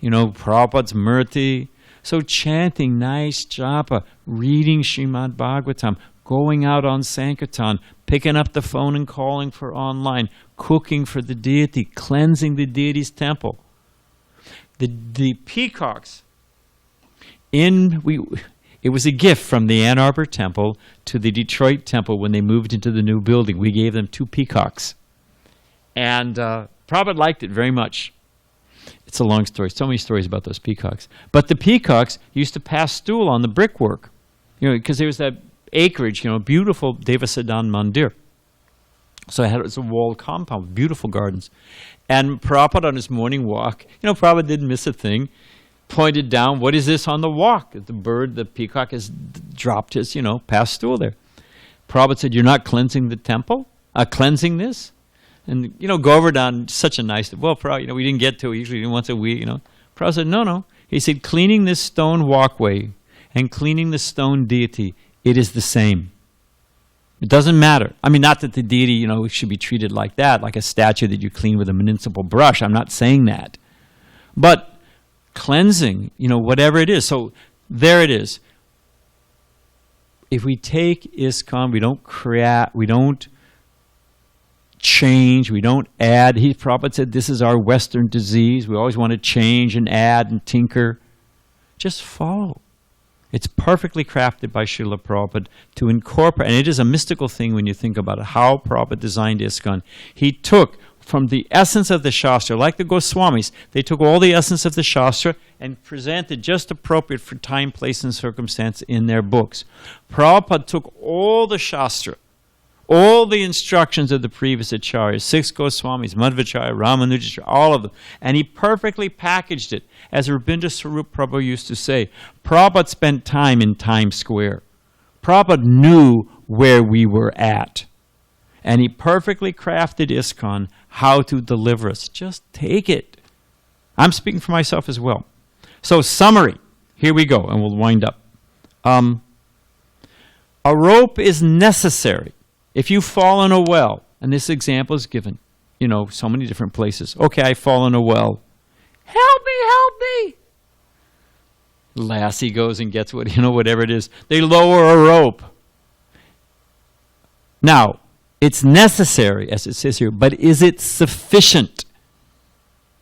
Prabhupada's Murti. So chanting nice japa, reading Srimad Bhagavatam, going out on Sankirtan, picking up the phone and calling for online, cooking for the deity, cleansing the deity's temple. The peacocks, it was a gift from the Ann Arbor temple to the Detroit temple when they moved into the new building. We gave them 2 peacocks. And Prabhupada liked it very much. It's a long story. So many stories about those peacocks. But the peacocks used to pass stool on the brickwork, because there was that acreage, beautiful Devasadan Mandir. So it was a walled compound with beautiful gardens. And Prabhupada on his morning walk, Prabhupada didn't miss a thing, pointed down, what is this on the walk? The peacock has dropped his, past stool there. Prabhupada said, you're not cleansing the temple? Cleansing this? And, Govardhan, such a nice, Prabhupada, we didn't get to it, usually once a week, Prabhupada said, no. He said, cleaning this stone walkway and cleaning the stone deity, it is the same. It doesn't matter. I mean, not that the deity, should be treated like that, like a statue that you clean with a municipal brush. I'm not saying that. But cleansing, whatever it is. So there it is. If we take ISKCON, we don't change, we don't add. Prabhupada said this is our Western disease. We always want to change and add and tinker. Just follow. It's perfectly crafted by Srila Prabhupada to incorporate, and it is a mystical thing when you think about it, how Prabhupada designed ISKCON. He took from the essence of the Shastra, like the Goswamis, they took all the essence of the Shastra and presented just appropriate for time, place, and circumstance in their books. Prabhupada took all the Shastra, all the instructions of the previous acharyas, 6 Goswamis, Madhvacharya, Ramanujacharya, all of them, and he perfectly packaged it. As Rabindra Swarup Prabhu used to say, Prabhupada spent time in Times Square. Prabhupada knew where we were at. And he perfectly crafted ISKCON how to deliver us. Just take it. I'm speaking for myself as well. So summary. Here we go, and we'll wind up. A rope is necessary. If you fall in a well, and this example is given, so many different places. Okay, I fall in a well. Help me! Lassie goes and gets whatever it is. They lower a rope. Now, it's necessary, as it says here, but is it sufficient?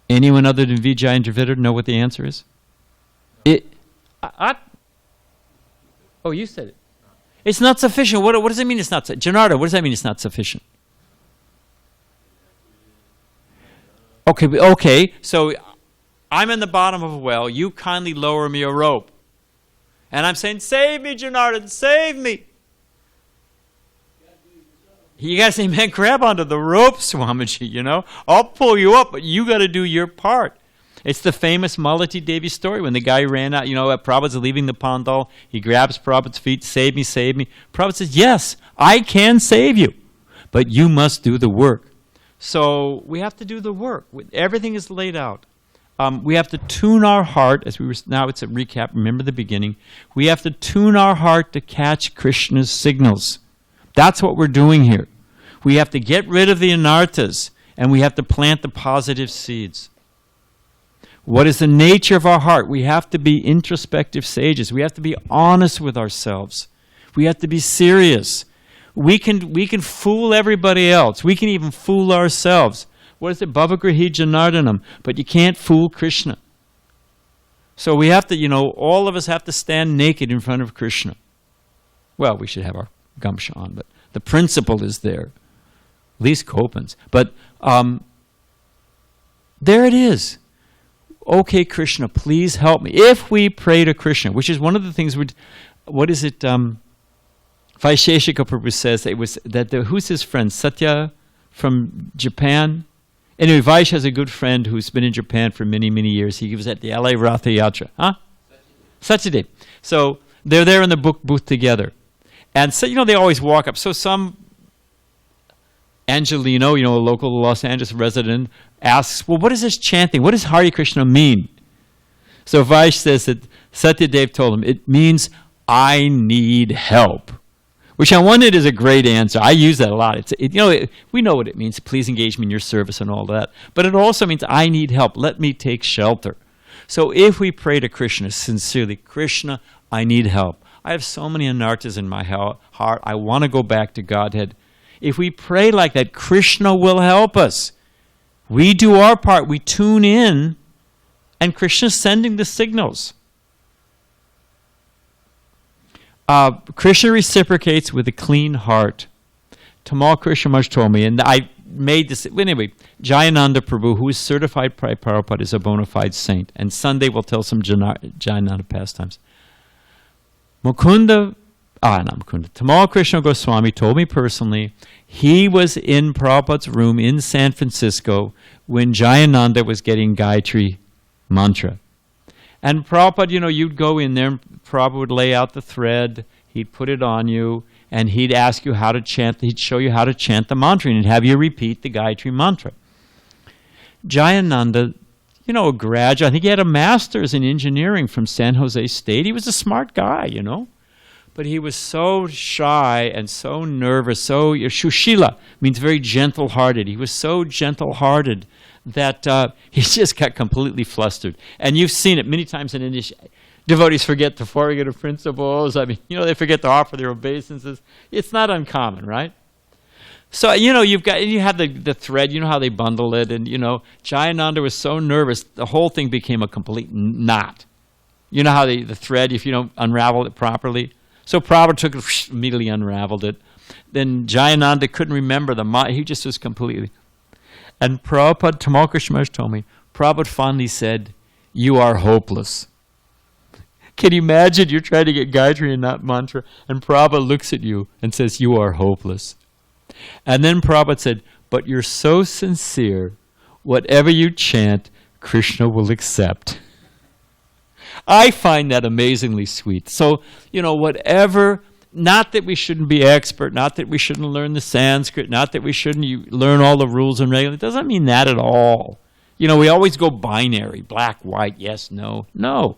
Anyone other than Vijay and Dravidar know what the answer is? Oh, you said it. It's not sufficient. What does it mean it's not sufficient? Janarda, what does that mean it's not sufficient? Okay, so I'm in the bottom of a well. You kindly lower me a rope. And I'm saying, save me, Janardan, save me. You got to say, man, grab onto the rope, Swamiji, you know. I'll pull you up, but you got to do your part. It's the famous Malati Devi story when the guy ran out, you know, Prabhupada's leaving the pandal. He grabs Prabhupada's feet, save me, save me. Prabhupada says, yes, I can save you, but you must do the work. So we have to do the work. Everything is laid out. We have to tune our heart, now it's a recap, remember the beginning. We have to tune our heart to catch Krishna's signals. That's what we're doing here. We have to get rid of the anarthas, and we have to plant the positive seeds. What is the nature of our heart? We have to be introspective sages. We have to be honest with ourselves. We have to be serious. We can fool everybody else. We can even fool ourselves. What is it? Bhavagrihi Janardanam. But you can't fool Krishna. So we have to, you know, all of us have to stand naked in front of Krishna. Well, we should have our gamsha on, but the principle is there. At least Kopans. But there it is. Okay, Krishna, please help me. If we pray to Krishna, which is one of the things, what is it? Vaisheshika Prabhu says it was that who's his friend? Satya from Japan? Anyway, Vaish has a good friend who's been in Japan for many, many years. He was at the LA Ratha Yatra. Huh? Satyadev. So they're there in the book booth together. And so, you know, they always walk up. So some Angelino, you know, a local Los Angeles resident, asks, well, what is this chanting? What does Hare Krishna mean? So Vaish says that Satyadev told him, it means, I need help. Which on one hand is a great answer. I use that a lot. We know what it means. Please engage me in your service and all that. But it also means I need help. Let me take shelter. So if we pray to Krishna sincerely, Krishna, I need help. I have so many anarthas in my heart. I want to go back to Godhead. If we pray like that, Krishna will help us. We do our part. We tune in, and Krishna's sending the signals. Krishna reciprocates with a clean heart. Tamal Krishna Maharaj told me, and I made this, anyway, Jayananda Prabhu, who is certified by Prabhupada, is a bona fide saint. And Sunday we'll tell some Jayananda pastimes. Tamal Krishna Goswami told me personally, he was in Prabhupada's room in San Francisco when Jayananda was getting Gayatri mantra. And Prabhupada, you know, you'd go in there, and Prabhupada would lay out the thread, he'd put it on you, and he'd ask you how to chant, he'd show you how to chant the mantra, and he'd have you repeat the Gayatri mantra. Jayananda, you know, a graduate, I think he had a master's in engineering from San Jose State. He was a smart guy, you know. But he was so shy and so nervous, Shushila means very gentle-hearted. He was so gentle-hearted that he just got completely flustered. And you've seen it many times in India. Devotees forget the four regular principles. I mean, you know, they forget to offer their obeisances. It's not uncommon, right? So, you know, you have the thread, you know how they bundle it, and, you know, Jayananda was so nervous, the whole thing became a complete knot. You know how the thread, if you don't unravel it properly? So Prabhupada took it, immediately unraveled it. Then Jayananda couldn't remember he just was completely. And Prabhupada, Tamal Krishna Maharaj told me, Prabhupada fondly said, you are hopeless. Can you imagine you're trying to get Gayatri in that mantra, and Prabhupada looks at you and says, you are hopeless. And then Prabhupada said, but you're so sincere, whatever you chant, Krishna will accept. I find that amazingly sweet. So, you know, whatever, not that we shouldn't be expert, not that we shouldn't learn the Sanskrit, not that we shouldn't learn all the rules and regulations. It doesn't mean that at all. You know, we always go binary, black, white, yes, no. No.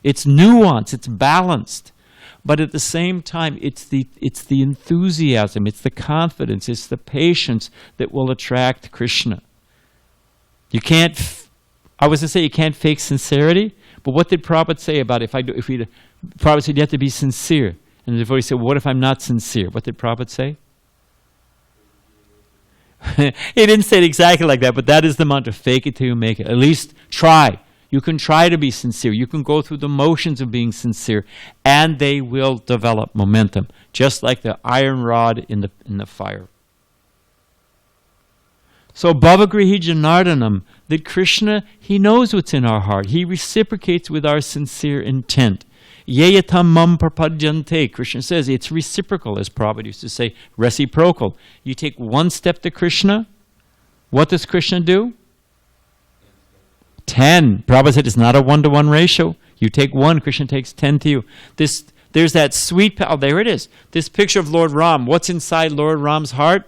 It's nuance, it's balanced. But at the same time, it's the enthusiasm, it's the confidence, it's the patience that will attract Krishna. You can't, I was going to say you can't fake sincerity, but what did Prabhupada say about Prabhupada said you have to be sincere. And the devotee said, well, what if I'm not sincere? What did Prabhupada say? He didn't say it exactly like that, but that is the mantra, fake it till you make it. At least try. You can try to be sincere. You can go through the motions of being sincere, and they will develop momentum, just like the iron rod in the fire. So Bhavagrihi Janardanam, that Krishna, he knows what's in our heart. He reciprocates with our sincere intent. Yeyatam mam prapadyante. Krishna says it's reciprocal, as Prabhupada used to say, reciprocal. You take one step to Krishna, what does Krishna do? 10. Prabhupada said it's not a 1-to-1 ratio. You take 1, Krishna takes 10 to you. There's that sweet, oh, there it is. This picture of Lord Ram. What's inside Lord Ram's heart?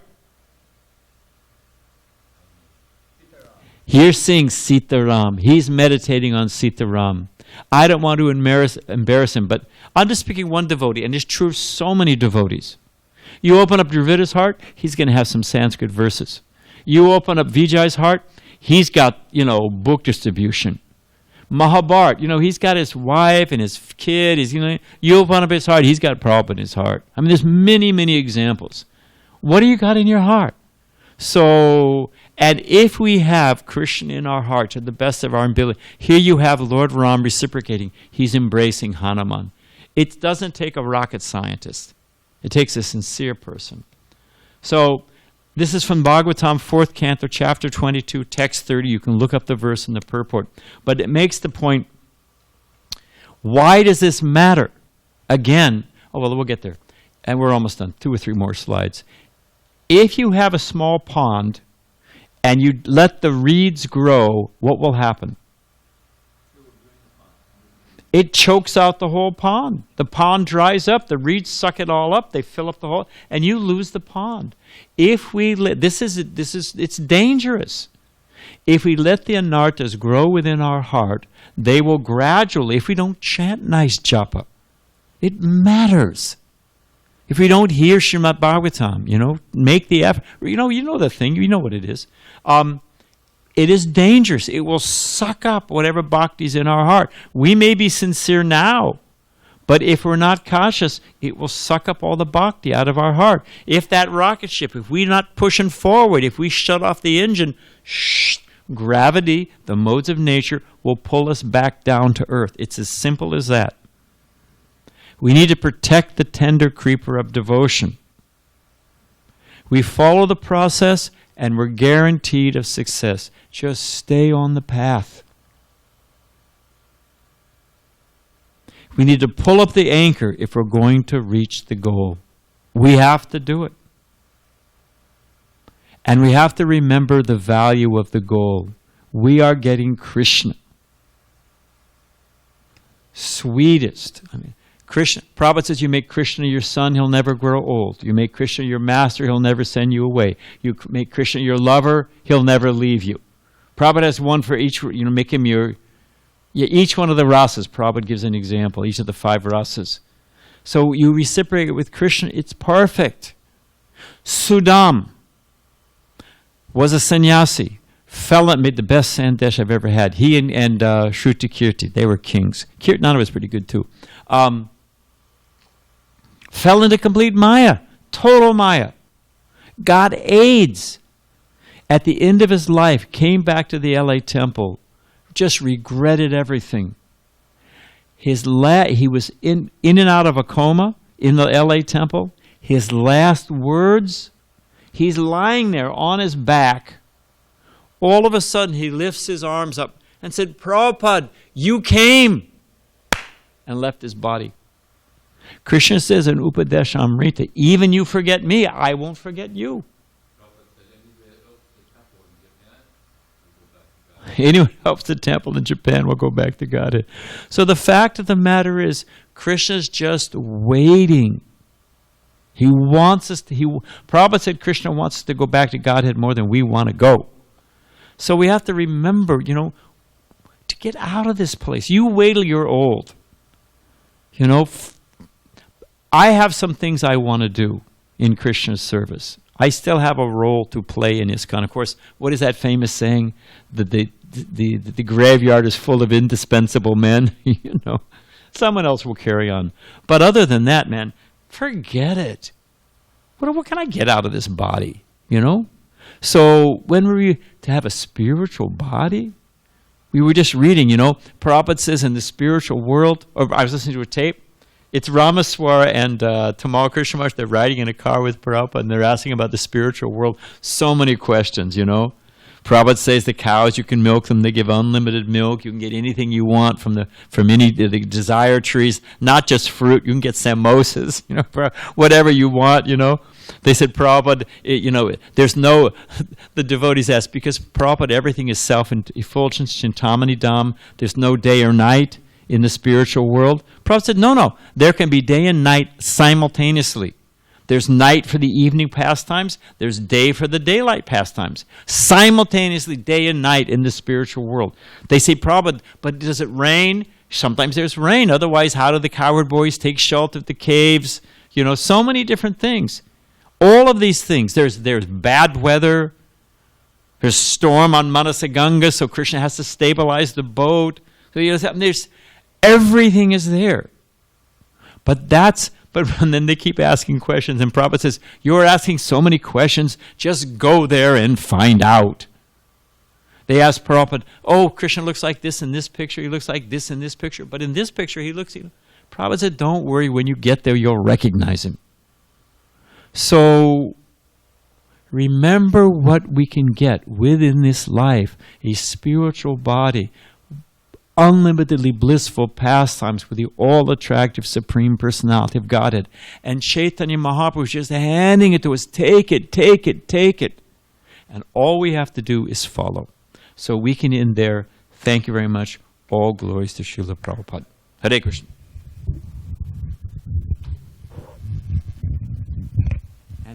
You're seeing Sita Ram. He's meditating on Sita Ram. I don't want to embarrass him, but I'm just picking one devotee, and it's true of so many devotees. You open up Dravita's heart, he's going to have some Sanskrit verses. You open up Vijay's heart, he's got, book distribution. Mahabharat, he's got his wife and his kid. You open up his heart, he's got Prabhupada in his heart. I mean, there's many, many examples. What do you got in your heart? So, and if we have Krishna in our heart to the best of our ability, here you have Lord Ram reciprocating. He's embracing Hanuman. It doesn't take a rocket scientist. It takes a sincere person. So, this is from Bhagavatam, 4th Canto, chapter 22, text 30. You can look up the verse in the purport. But it makes the point, why does this matter? Again, we'll get there. And we're almost done. 2 or 3 more slides. If you have a small pond and you let the reeds grow, what will happen? It chokes out the whole pond. The pond dries up, the reeds suck it all up, they fill up the whole, and you lose the pond. If we let, it's dangerous. If we let the anarthas grow within our heart, they will gradually, if we don't chant nice japa, it matters. If we don't hear Srimad Bhagavatam, make the effort. You know the thing. You know what it is. It is dangerous. It will suck up whatever bhakti is in our heart. We may be sincere now, but if we're not cautious, it will suck up all the bhakti out of our heart. If that rocket ship, if we're not pushing forward, if we shut off the engine, gravity, the modes of nature, will pull us back down to earth. It's as simple as that. We need to protect the tender creeper of devotion. We follow the process and we're guaranteed of success. Just stay on the path. We need to pull up the anchor if we're going to reach the goal. We have to do it. And we have to remember the value of the goal. We are getting Krishna. Sweetest. Krishna, Prabhupada says you make Krishna your son, he'll never grow old. You make Krishna your master, he'll never send you away. You make Krishna your lover, he'll never leave you. Prabhupada has one for each, make him each one of the rasas. Prabhupada gives an example, each of the 5 rasas. So you reciprocate it with Krishna, it's perfect. Sudam was a sannyasi, made the best sandesh I've ever had. He and Shruti Kirti, they were kings. Kirtananda was pretty good too. Fell into complete Maya, total Maya. Got AIDS. At the end of his life, came back to the LA temple, just regretted everything. He was in and out of a coma in the LA temple. His last words, he's lying there on his back. All of a sudden, he lifts his arms up and said, Prabhupada, you came, and left his body. Krishna says in Upadeshamrita, even you forget me, I won't forget you. Anyone who helps the temple in Japan will go back to Godhead. So the fact of the matter is, Krishna's just waiting. He wants us to, Prabhupada said Krishna wants us to go back to Godhead more than we want to go. So we have to remember, to get out of this place. You wait till you're old. I have some things I want to do in Krishna's service. I still have a role to play in ISKCON. Of course, what is that famous saying? That the graveyard is full of indispensable men. Someone else will carry on. But other than that, man, forget it. What can I get out of this body? So when were we to have a spiritual body? We were just reading, Prabhupada says in the spiritual world, or I was listening to a tape, it's Ramaswara and Tamal Krishnamash, they're riding in a car with Prabhupada and they're asking about the spiritual world. So many questions, Prabhupada says the cows, you can milk them, they give unlimited milk. You can get anything you want from any the desire trees, not just fruit. You can get samosas, whatever you want, They said, Prabhupada, there's no, the devotees asked, because Prabhupada, everything is self-effulgence, chintamanidam, there's no day or night in the spiritual world. Prabhupada said, no, there can be day and night simultaneously. There's night for the evening pastimes. There's day for the daylight pastimes. Simultaneously, day and night in the spiritual world. They say, Prabhupada, but does it rain? Sometimes there's rain. Otherwise, how do the cowherd boys take shelter at the caves? So many different things. All of these things. There's bad weather. There's storm on Manasaganga, so Krishna has to stabilize the boat. So there's everything is there. But then they keep asking questions, and Prabhupada says, you're asking so many questions, just go there and find out. They ask Prabhupada, Krishna looks like this in this picture, he looks like this in this picture, but in this picture he looks... Prabhupada said, don't worry, when you get there you'll recognize him. So, remember what we can get within this life, a spiritual body, unlimitedly blissful pastimes with the all-attractive Supreme Personality of Godhead. And Chaitanya Mahaprabhu is just handing it to us. Take it, take it, take it. And all we have to do is follow. So we can end there. Thank you very much. All glories to Srila Prabhupada. Hare Krishna.